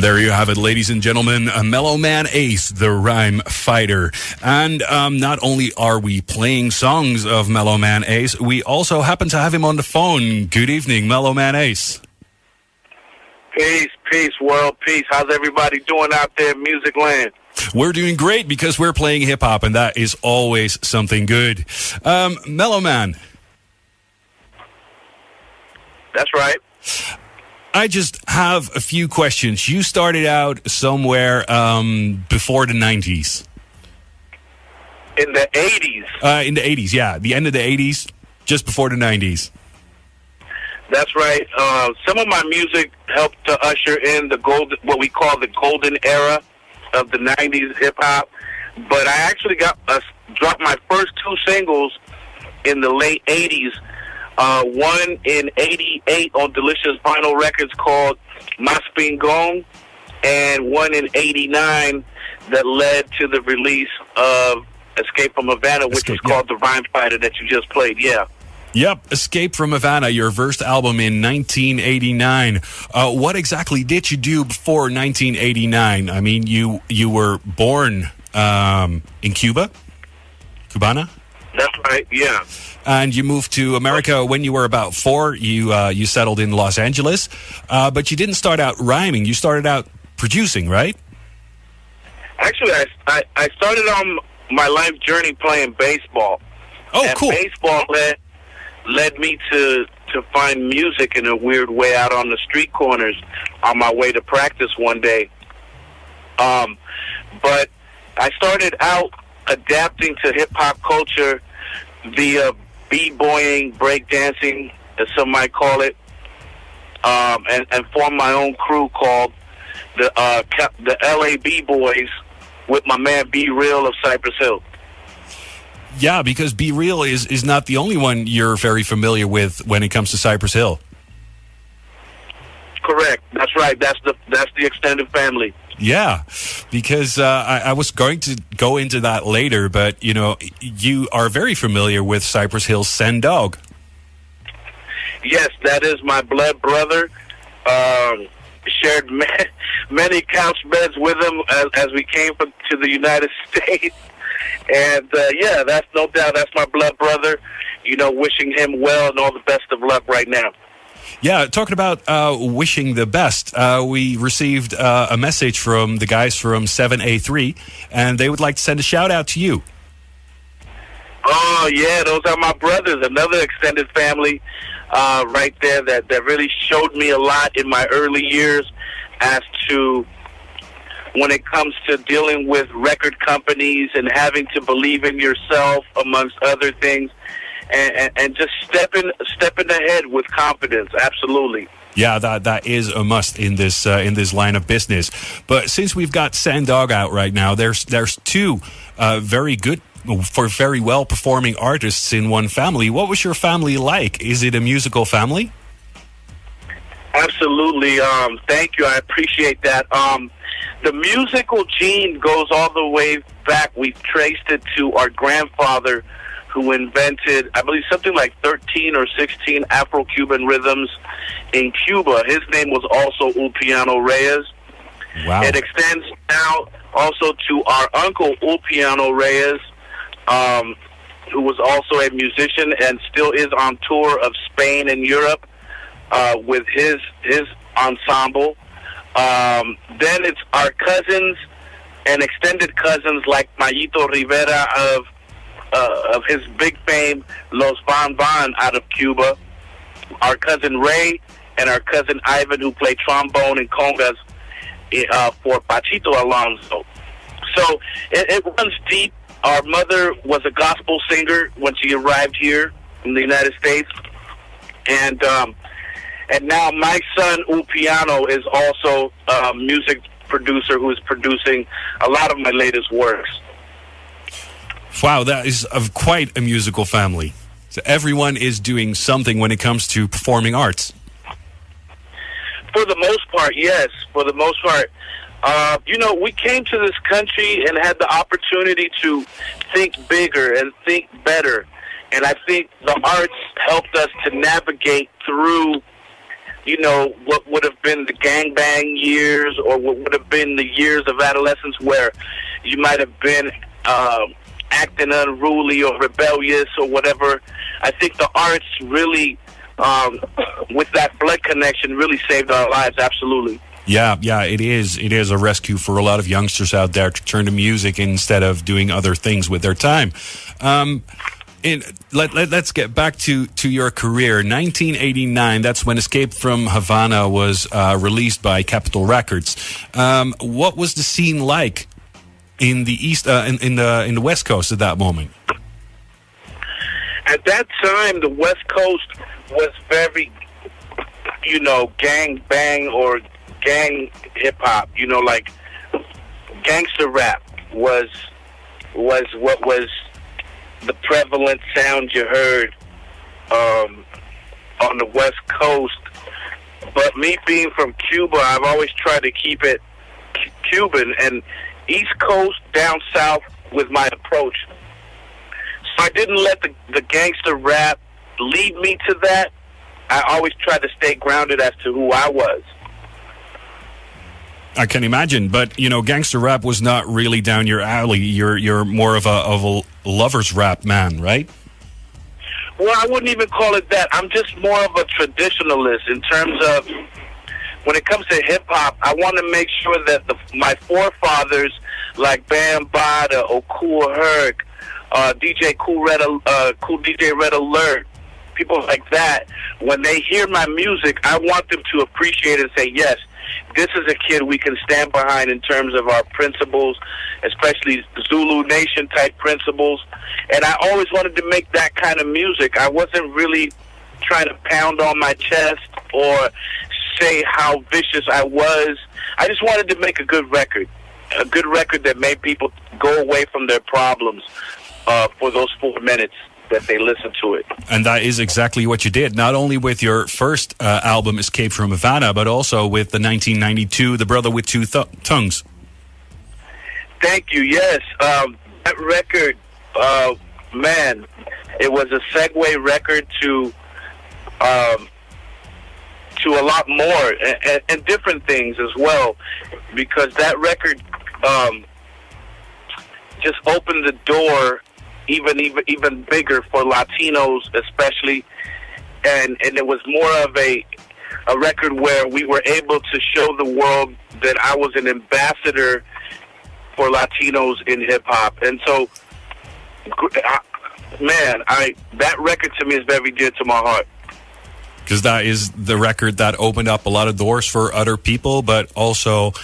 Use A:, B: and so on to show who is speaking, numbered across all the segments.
A: there you have it, ladies and gentlemen, Mellow Man Ace, the rhyme fighter. And not only are we playing songs of Mellow Man Ace, we also happen to have him on the phone. Good evening, Mellow Man Ace.
B: Peace, world, peace. How's everybody doing out there in music land?
A: We're doing great because we're playing hip-hop, and that is always something good. Mellow Man.
B: That's right.
A: I just have a few questions. You started out somewhere before the 90s.
B: In the 80s?
A: In the 80s, yeah. The end of the 80s, just before the 90s.
B: That's right. Some of my music helped to usher in what we call the golden era of the 90s hip-hop. But I actually dropped my first two singles in the late 80s. One in 88 on Delicious Vinyl Records called Mas Pingong, and one in 89 that led to the release of Escape from Havana, which is called The Rhyme Fighter that you just played, yeah.
A: Yep, Escape from Havana, your first album in 1989. What exactly did you do before 1989? I mean, you were born in Cuba? Cubana?
B: That's right, yeah.
A: And you moved to America when you were about 4. You settled in Los Angeles. But you didn't start out rhyming. You started out producing, right?
B: Actually, I started on my life journey playing baseball.
A: Oh,
B: and
A: cool.
B: Baseball led me to find music in a weird way out on the street corners on my way to practice one day. But I started out adapting to hip-hop culture via b-boying, breakdancing, as some might call it, and formed my own crew called the LA B-Boys with my man B Real of Cypress Hill.
A: Yeah, because Be Real is not the only one you're very familiar with when it comes to Cypress Hill.
B: Correct. That's right. That's the extended family.
A: Yeah, because I was going to go into that later, but you are very familiar with Cypress Hill's Sen Dog.
B: Yes, that is my blood brother. Shared many couch beds with him as we came to the United States. And yeah, that's no doubt. That's my blood brother. Wishing him well and all the best of luck right now.
A: Yeah, talking about wishing the best, we received a message from the guys from 7A3, and they would like to send a shout-out to you.
B: Oh, yeah, those are my brothers, another extended family right there that really showed me a lot in my early years as to when it comes to dealing with record companies and having to believe in yourself, amongst other things. And just stepping ahead with confidence, absolutely.
A: Yeah, that is a must in this line of business. But since we've got Sen Dog out right now, there's two very good, very well performing artists in one family. What was your family like? Is it a musical family?
B: Absolutely. Thank you. I appreciate that. The musical gene goes all the way back. We've traced it to our grandfather, who invented, I believe, something like 13 or 16 Afro-Cuban rhythms in Cuba. His name was also Ulpiano Reyes.
A: Wow.
B: It extends now also to our uncle, Ulpiano Reyes, who was also a musician and still is on tour of Spain and Europe with his ensemble. Then it's our cousins and extended cousins like Mayito Rivera of his big fame, Los Van Van, out of Cuba. Our cousin Ray and our cousin Ivan, who play trombone and congas for Pachito Alonso. So it runs deep. Our mother was a gospel singer when she arrived here in the United States. And now my son, Ulpiano, is also a music producer who is producing a lot of my latest works.
A: Wow, that is quite a musical family. So everyone is doing something when it comes to performing arts.
B: For the most part, yes. For the most part. We came to this country and had the opportunity to think bigger and think better. And I think the arts helped us to navigate through what would have been the gangbang years, or what would have been the years of adolescence where you might have been acting unruly or rebellious or whatever. I think the arts really, with that blood connection, really saved our lives. Absolutely.
A: Yeah, it is. It is a rescue for a lot of youngsters out there to turn to music instead of doing other things with their time. Let's get back to your career. 1989, that's when Escape from Havana was released by Capitol Records. What was the scene like in the East, in the West Coast at that moment?
B: At that time, the West Coast was very, gang bang or gang hip hop. Like gangster rap was what was the prevalent sound you heard on the West Coast. But me being from Cuba, I've always tried to keep it Cuban, and East Coast down south was my approach. So I didn't let the gangster rap lead me to that. I always tried to stay grounded as to who I was.
A: I can imagine, but gangster rap was not really down your alley. You're more of a lover's rap man, right?
B: Well, I wouldn't even call it that. I'm just more of a traditionalist in terms of when it comes to hip hop. I want to make sure that my forefathers, like Bam Bada or Kool Herc, DJ Cool DJ Red Alert, people like that, when they hear my music, I want them to appreciate it and say, yes, this is a kid we can stand behind in terms of our principles, especially Zulu Nation type principles. And I always wanted to make that kind of music. I wasn't really trying to pound on my chest or say how vicious I was. I just wanted to make a good record that made people go away from their problems for those 4 minutes that they listen to it.
A: And that is exactly what you did, not only with your first album, Escape from Havana, but also with the 1992, The Brother with Two Tongues.
B: Thank you, yes. That record, man, it was a segue record to a lot more and different things as well, because that record just opened the door even bigger for Latinos especially, and it was more of a record where we were able to show the world that I was an ambassador for Latinos in hip-hop. And so, man, that record to me is very dear to my heart.
A: Because that is the record that opened up a lot of doors for other people, but also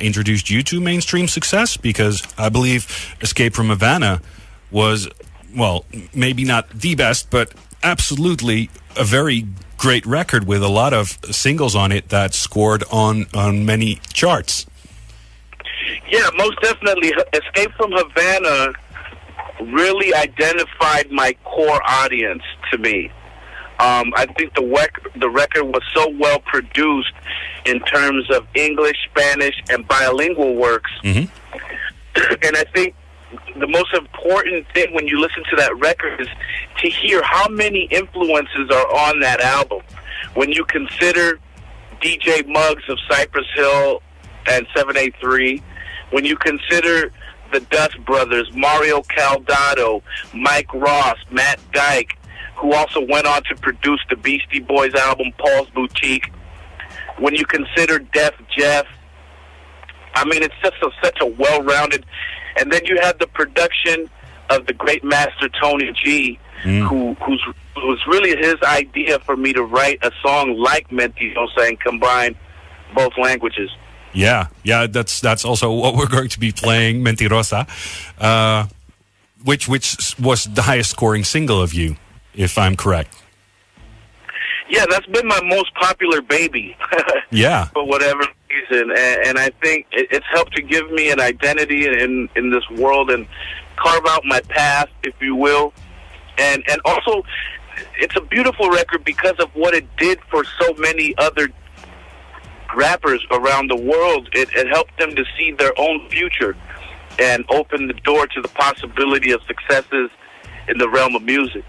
A: introduced you to mainstream success, because I believe Escape from Havana was, well, maybe not the best, but absolutely a very great record with a lot of singles on it that scored on many charts.
B: Yeah, most definitely. Escape from Havana really identified my core audience to me. I think the record was so well produced in terms of English, Spanish, and bilingual works. Mm-hmm. And I think the most important thing when you listen to that record is to hear how many influences are on that album. When you consider DJ Muggs of Cypress Hill and 783, when you consider the Dust Brothers, Mario Caldato, Mike Ross, Matt Dyke, who also went on to produce the Beastie Boys album, Paul's Boutique. When you consider Def Jeff, I mean, it's just such a well-rounded. And then you have the production of the great master Tony G, who was really his idea for me to write a song like Mentirosa and combine both languages.
A: Yeah, that's also what we're going to be playing, Mentirosa, which was the highest scoring single of you, if I'm correct.
B: Yeah, that's been my most popular baby.
A: Yeah.
B: For whatever reason. And I think it's helped to give me an identity in this world and carve out my path, if you will. And also, it's a beautiful record because of what it did for so many other rappers around the world. It helped them to see their own future and open the door to the possibility of successes in the realm of music.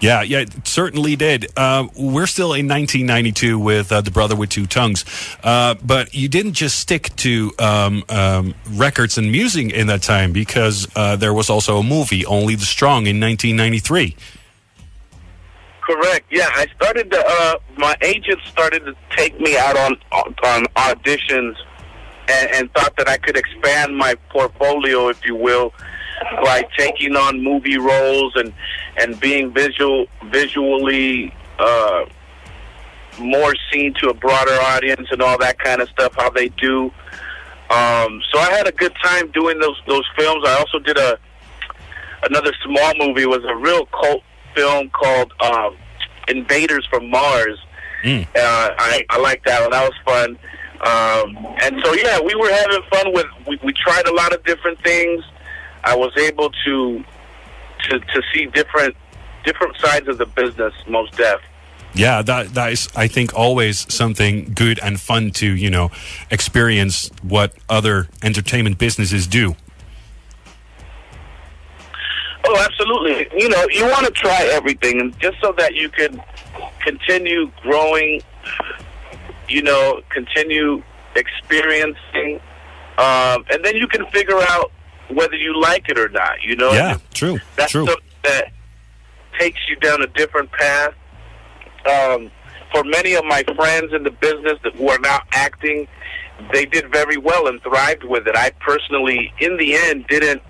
A: Yeah, it certainly did. We're still in 1992 with The Brother with Two Tongues. But you didn't just stick to records and music in that time, because there was also a movie, Only the Strong, in 1993.
B: Correct. Yeah, I started to, my agent started to take me out on auditions and thought that I could expand my portfolio, if you will, by taking on movie roles and being visually more seen to a broader audience and all that kind of stuff, how they do. So I had a good time doing those films. I also did another small movie. It was a real cult film called Invaders from Mars. I liked that one. That was fun. And so, yeah, we were having fun with, we tried a lot of different things. I was able to see different sides of the business, most def.
A: Yeah, that is, I think, always something good and fun to, experience what other entertainment businesses do.
B: Oh, absolutely. You want to try everything, and just so that you can continue growing, continue experiencing, and then you can figure out whether you like it or not,
A: Yeah, true.
B: That's
A: true.
B: something that takes you down a different path. For many of my friends in the business who are now acting, they did very well and thrived with it. I personally, in the end, didn't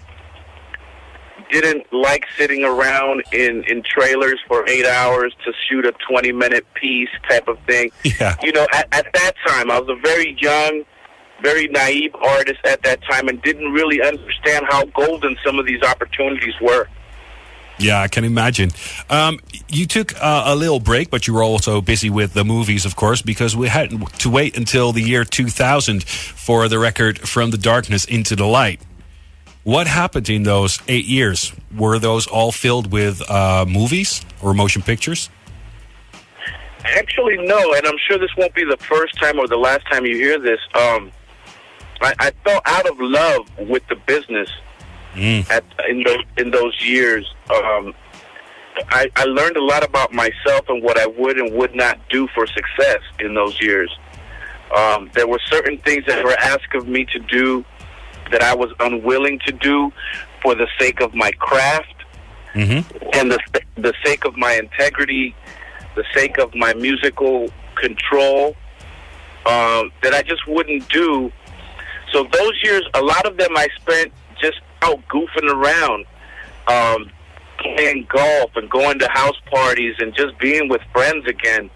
B: like sitting around in trailers for 8 hours to shoot a 20-minute piece type of thing.
A: Yeah.
B: At that time, I was a very young, very naive artist at that time and didn't really understand how golden some of these opportunities were.
A: Yeah, I can imagine. You took a little break, but you were also busy with the movies, of course, because we had to wait until the year 2000 for the record From the Darkness into the Light. What happened in those 8 years? Were those all filled with movies or motion pictures?
B: Actually, no, and I'm sure this won't be the first time or the last time you hear this. I fell out of love with the business in those years. I learned a lot about myself and what I would and would not do for success in those years. There were certain things that were asked of me to do that I was unwilling to do for the sake of my craft and the sake of my integrity, the sake of my musical control, that I just wouldn't do. So those years, a lot of them I spent just out goofing around, playing golf and going to house parties and just being with friends again,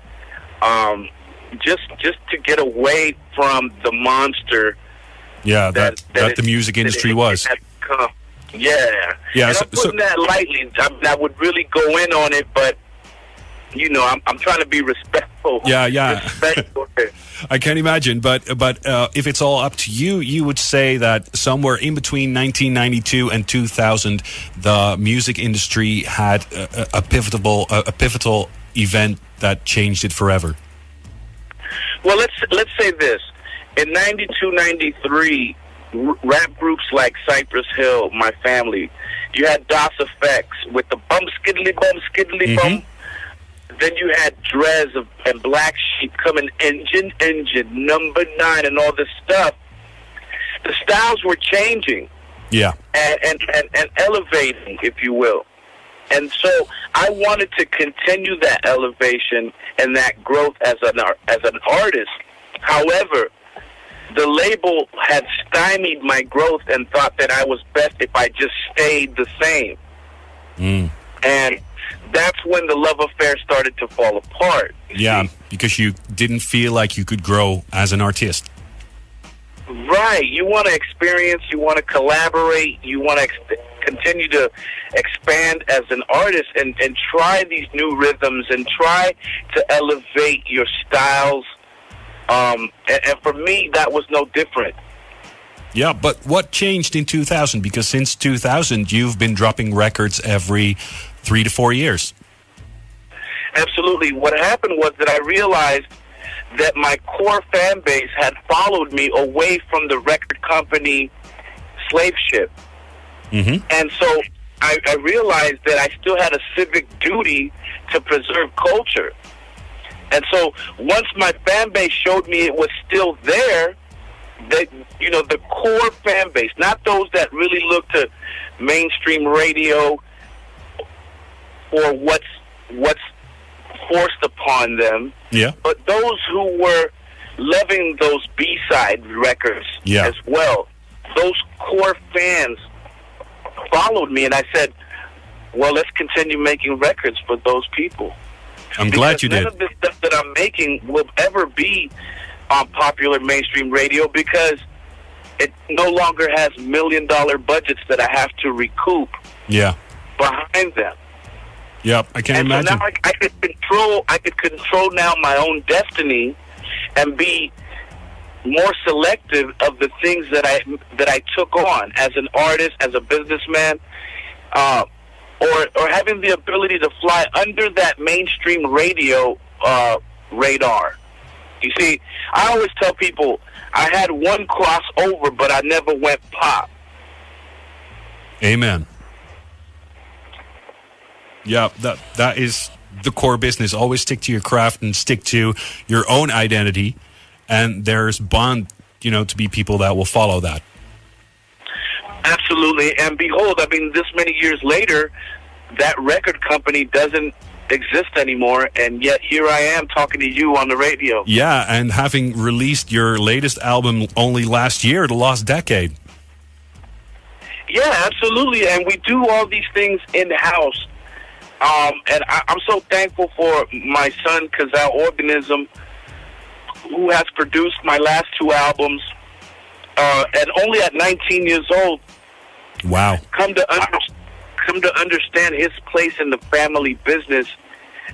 B: just to get away from the monster.
A: Yeah, that the music industry was.
B: Yeah. And I'm putting that lightly. I would really go in on it, but I'm trying to be respectful.
A: Yeah.
B: Respectful.
A: I can imagine, but if it's all up to you, you would say that somewhere in between 1992 and 2000, the music industry had a pivotal event that changed it forever.
B: Well, let's say this: in 92, 93, rap groups like Cypress Hill, My Family, you had DOS Effects with the bum skiddly bum. Then you had Drez and Black Sheep coming, engine, number 9, and all this stuff. The styles were changing, and elevating, if you will. And so I wanted to continue that elevation and that growth as an artist. However, the label had stymied my growth and thought that I was best if I just stayed the same. And that's when the love affair started to fall apart.
A: Yeah, because you didn't feel like you could grow as an artist.
B: Right. You want to experience, you want to collaborate, you want to continue to expand as an artist and try these new rhythms and try to elevate your styles. And for me, that was no different.
A: Yeah, but what changed in 2000? Because since 2000, you've been dropping records every 3 to 4 years.
B: Absolutely. What happened was that I realized that my core fan base had followed me away from the record company slave ship. And so I realized that I still had a civic duty to preserve culture. And so once my fan base showed me it was still there, that, you know, the core fan base, not those that really look to mainstream radio or what's forced upon them, but those who were loving those B-side records as well. Those core fans followed me, and I said, well, let's continue making records for those people.
A: I'm glad you did.
B: None of the stuff that I'm making will ever be on popular mainstream radio because it no longer has $1 million budgets that I have to recoup behind them.
A: Yep, I can't imagine.
B: So now I could control now my own destiny and be more selective of the things that I took on as an artist, as a businessman, or having the ability to fly under that mainstream radio radar. You see, I always tell people I had one crossover, but I never went pop.
A: Amen. Yeah, that is the core business. Always stick to your craft and stick to your own identity. And there's bound, to be people that will follow that.
B: Absolutely. And behold, I mean, this many years later, that record company doesn't exist anymore. And yet here I am talking to you on the radio.
A: Yeah, and having released your latest album only last year, The Lost Decade.
B: Yeah, absolutely. And we do all these things in-house. And I'm so thankful for my son, Kazal Organism, who has produced my last two albums, and only at 19 years old, come to understand his place in the family business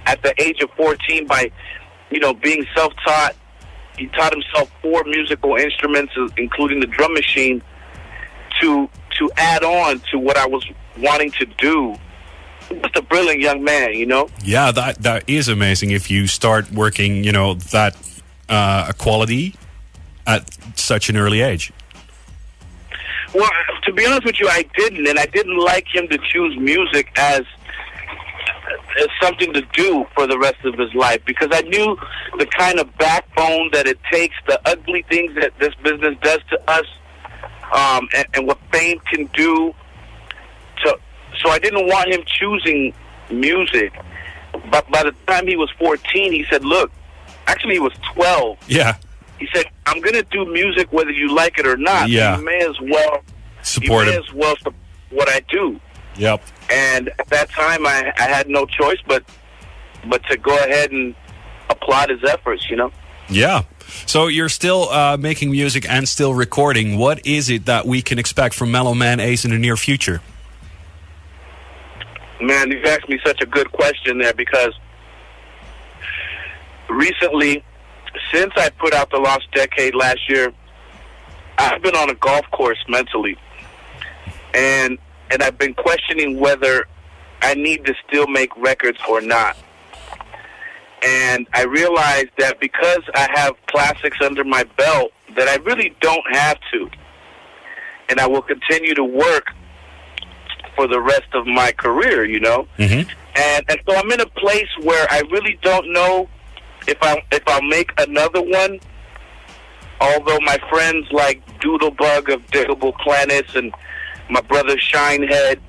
B: at the age of 14 by, being self-taught. He taught himself 4 musical instruments, including the drum machine, to add on to what I was wanting to do. Just a brilliant young man,
A: Yeah, that is amazing if you start working, that quality at such an early age.
B: Well, to be honest with you, I didn't, and I didn't like him to choose music as something to do for the rest of his life, because I knew the kind of backbone that it takes, the ugly things that this business does to us, and what fame can do. So I didn't want him choosing music. But by the time he was 14, he said, look, actually he was 12.
A: Yeah.
B: He said, I'm going to do music whether you like it or not.
A: Yeah.
B: You may as well support what I do.
A: Yep.
B: And at that time, I had no choice but to go ahead and applaud his efforts,
A: Yeah. So you're still making music and still recording. What is it that we can expect from Mellow Man Ace in the near future?
B: Man, you've asked me such a good question there, because recently, since I put out The Lost Decade last year, I've been on a golf course mentally. And I've been questioning whether I need to still make records or not. And I realized that because I have classics under my belt, that I really don't have to. And I will continue to work for the rest of my career,
A: Mm-hmm.
B: And so I'm in a place where I really don't know if I'll make another one. Although my friends like Doodlebug of Diggable Planets and my brother Shinehead,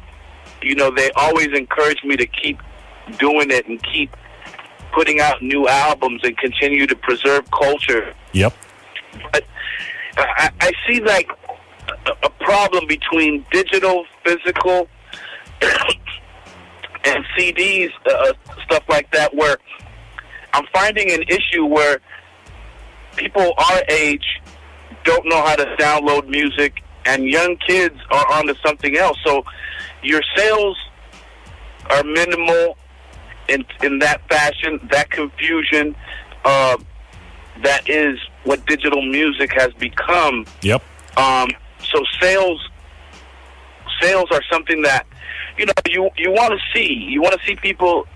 B: they always encourage me to keep doing it and keep putting out new albums and continue to preserve culture.
A: Yep.
B: But I see like a problem between digital, physical, and CDs, stuff like that, where I'm finding an issue where people our age don't know how to download music, and young kids are onto something else. So your sales are minimal in that fashion, that confusion. That is what digital music has become.
A: Yep.
B: So sales are something that you want to see. You want to see people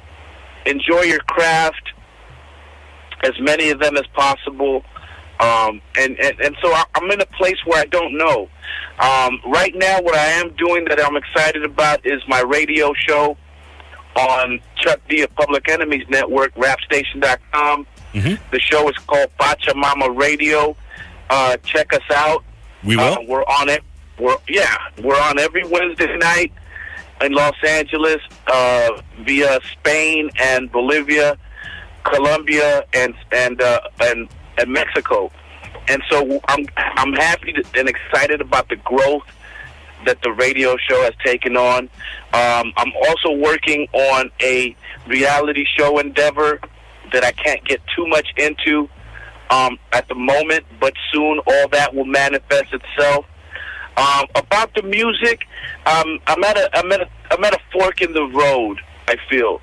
B: enjoy your craft, as many of them as possible, And so I'm in a place where I don't know. Right now, what I am doing that I'm excited about is my radio show on Chuck D of Public Enemy's network, rapstation.com. Mm-hmm. The show is called Pachamama Radio. Check us out.
A: We will.
B: We're on it. We're on every Wednesday night in Los Angeles via Spain and Bolivia, Colombia, and Mexico. And so I'm happy and excited about the growth that the radio show has taken on. I'm also working on a reality show endeavor that I can't get too much into at the moment, but soon all that will manifest itself. About the music, I'm at a fork in the road. I feel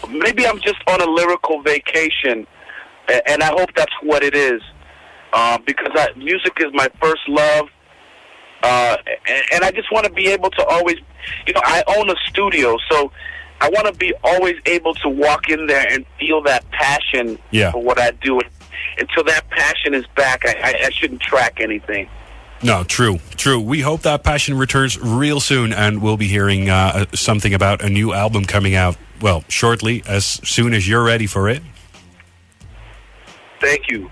B: maybe I'm just on a lyrical vacation, and I hope that's what it is, because music is my first love. And I just want to be able to always, I own a studio, so I want to be always able to walk in there and feel that passion for what I do. Until that passion is back, I shouldn't track anything.
A: No, true. We hope that passion returns real soon, and we'll be hearing something about a new album coming out, well, shortly, as soon as you're ready for it.
B: Thank you.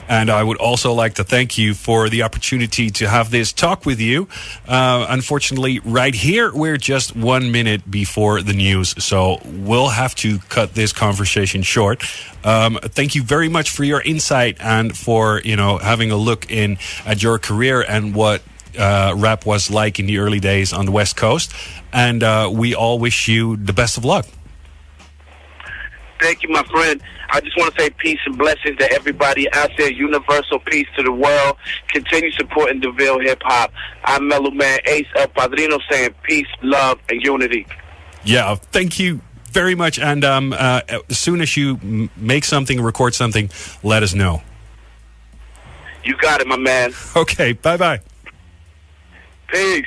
A: And I would also like to thank you for the opportunity to have this talk with you. Unfortunately, right here, we're just 1 minute before the news, so we'll have to cut this conversation short. Thank you very much for your insight and for, having a look in at your career and what rap was like in the early days on the West Coast. And we all wish you the best of luck.
B: Thank you, my friend. I just want to say peace and blessings to everybody out there. Universal peace to the world. Continue supporting DeVille Hip Hop. I'm Mellow Man Ace, El Padrino, saying peace, love, and unity.
A: Yeah, thank you very much. And as soon as you make something, record something, let us know.
B: You got it, my man.
A: Okay, bye-bye.
B: Peace.